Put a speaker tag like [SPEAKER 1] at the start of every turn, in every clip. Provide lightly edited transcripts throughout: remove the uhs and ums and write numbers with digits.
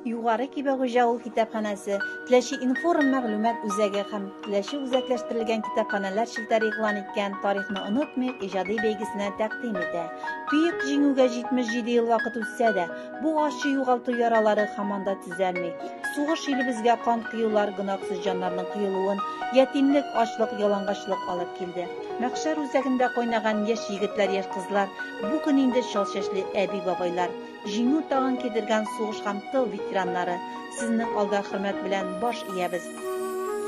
[SPEAKER 1] Югары Кибәгүҗә ул китапханәсе Теләши информ мәгълүмат үзәге һәм Теләши үзәкләштерелгән китапханәләр шелтәре игълан иткән тарихны онытмыйк иҗади бәйгесенә тәкъдим итә. Бөек җиңүгә 77 ел вакыт үтсә дә, бу ачы югалту яралары һаман да төзәлми. Сугыш илебезгә кан кыюлар, гөнаһсыз җаннарның кыелуын, ятимлек, ачлык, ялангачлык алып килде. Мәхшәр үзәгендә кайнаган яшь егетләр, яшь кызлар, бүген инде шал чәчле әби бабайлар, җиңү тагын кидергән сугыш һәм тыл ветераннары, сезнең алда хөрмәт белән баш иябез.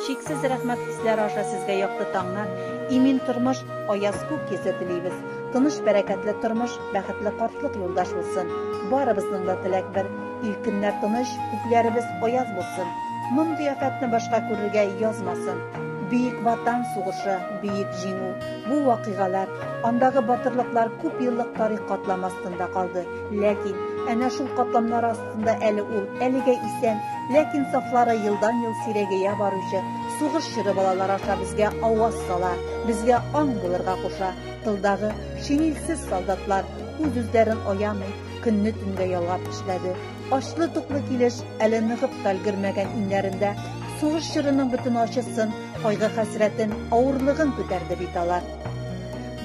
[SPEAKER 1] Шиксез рәхмәт хисләре аша сезгә якты таңнар, имин тормыш, аяз күк кисе телибез. Тыныч, бәрәкәтле тормыш, бәхетле картлык юлдаш булсын. Барыбызның да теләк бер, илкеннәр тыныч, күкләребез аяз булсын. Мондый афәтне башка күрергә язмасын. Бөек ватан сугышы, бөек җиңү. Бу вакыйгалар, андагы батырлыклар күп еллык тарих катламасында калды. Ләкин әнә шул катламнар астында әле ул, әлегә исән, ләкин сафлары елдан-ел сирәгәя баручы сугыш чоры балалар аша безгә аваз сала, безгә аң булырга куша. Тылдагы шинельсез солдатлар үз-үзләрен аямый, көнне төнгә ялгап эшләде. Ачлы-туклы килеш, әле ныгып та өлгермәгән иннәрендә сугыш чорының бөтен ачысын, кайгы-хәсрәтен, авырлыгын күтәрде бит алар.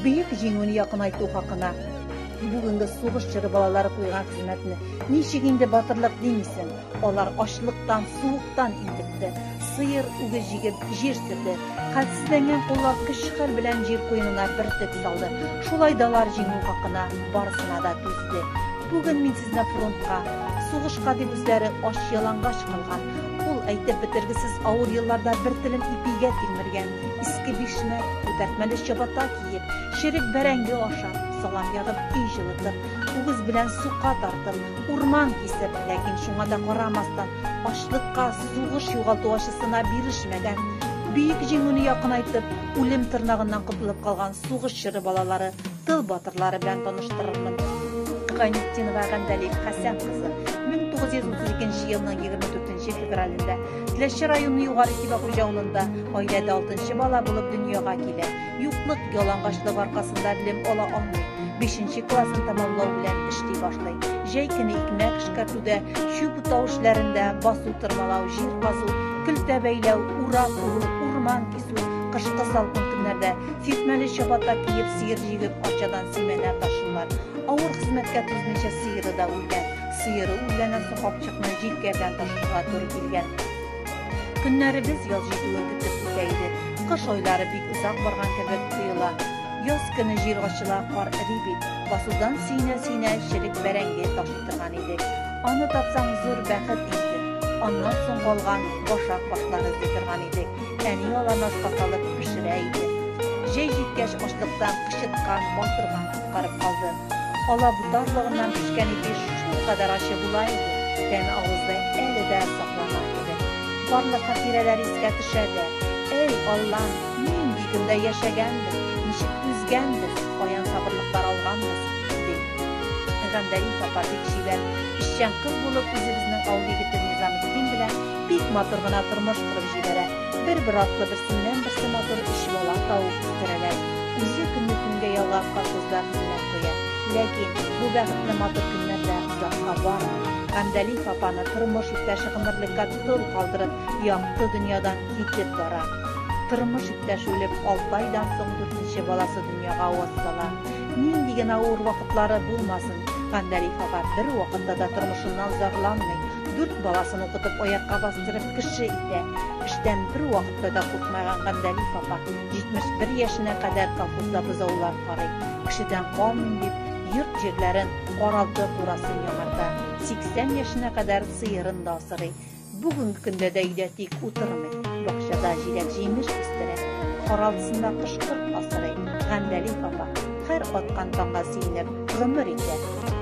[SPEAKER 1] Бөек җиңүне якынайту хакына бүгенге сугыш чоры балалары куйган хезмәтне ничек инде батырлык димисең? Алар ачлыктан, суыктан интекте, сыер үгез җигеп җир сөрде, хәлсезләнгән куллар көч хәл белән җир куенына бертеп салды. Шулай да алар җиңү хакына барысына да түзде. Бүген мин сезне фронтка, сугышка дип үзләре аш ялангач кылган, ул әйтеп бетергесез авыр елларда бер телем ипигә тилмергән, иске бишмәт, күтәртмәле чабата киеп, шерек бәрәңге ашап, салам ягып, өй җылытып, үгез белән сука тартып, урман кисеп, ләкин шуңа да карамастан, ачлыкка, сугыш югалту ачысына бирешмәгән, бөек җиңүне якынайтып, үлем тырнагыннан котылып калган сугыш чоры балалары, тыл батырлары белән таныштырырмын. Гайнетдинова Гандалиев Хәсән кызы 1932 елның 24 февралендә Теләши районы Югары Кибәгүҗә авылында гаиләдә 6нчы бала булып дөньяга килә. Юклык, ялангачлык аркасында белем ала алмый. 5нче классын тәмамлау белән эшли башлый. Җәй көне икмәк эшкәртүдә, чүп утау эшләрендә, басу тырмалау, җир казу, көлтә бәйләү, урак уру, урман кисү, кышкы салкын көннәрдә сиртмәле чабата киеп, сыер җигеп, ачадан симәнә ташылар. Авыр хезмәткә түзмичә сыеры да үлгән. Сыеры үлгәннән соң капчыкны җилкә белән ташырга туры килгән. Көннәребез яз җитүен көтеп үтә иде. Кыш айлары бик озак барган кебек тоела. Яз көне җир ачыла, кар эри бит. Басудан синә-синә шерек бәрәңге ташый торган идек. Аны тапсаң зур бәхет инде. Аннан соң калган башак башлары торган идек. Әни аларны ашка салып пешерә иде. Җәй җиткәч ачлыктан кычыткан, батырган куткарып калды. Ала бутарлыгыннан пешкән ите шул кадәр ачы була иде. Тәне авызда әле дә саклана иде. Барлык хатирәләр искә төшә дә. Эй Аллам, нинди көндә яшәгәнбез, ничек түзгәнбез, каян сабырлыклар алганбыз, ди. Гандалиев апа бик чибәр, эшчән кыз булып үзебезнең авыл егете Низаметтин белән бик матур гына тормыш кырып җибәрә. Бер атлы берсеннән-берсе матур эш бала тауып үстерәләр. Үзе көнне көнгә ялгап колхозда хезмәт куя. Ләкин бу бәхетле матур көннәрдә озакка бармый. Гандалиев апаны тормыш иптәше гомерлеккә тол калдырып, якты дөньядан китеп бара. Тормыш иптәше үлеп, 6 айдан соң 4нче баласы дөньяга аваз сала. Нинди генә авыр вакытлары булмасын, Гандалиев апа бер вакытта да тормышыннан зарланмый. 4 баласын укытып, аякка бастырып кеше итә. Эштән бер вакытта да куркмаган Гандалиев апа 71 яшенә кадәр колхозда бозаулар карый. Кешедән калмыйм дип, йорт җирләрен, каралты турасын яңарта. 80 яшенә кадәр сыерын да асрый. Бүгенге көндә дә өйдә тик утырмый. Бакчада җиләк җимеш үстерә. Каралтысында кышкырт асрый. Гандалиев апа һәр аткан таңга сөенеп гомер итә.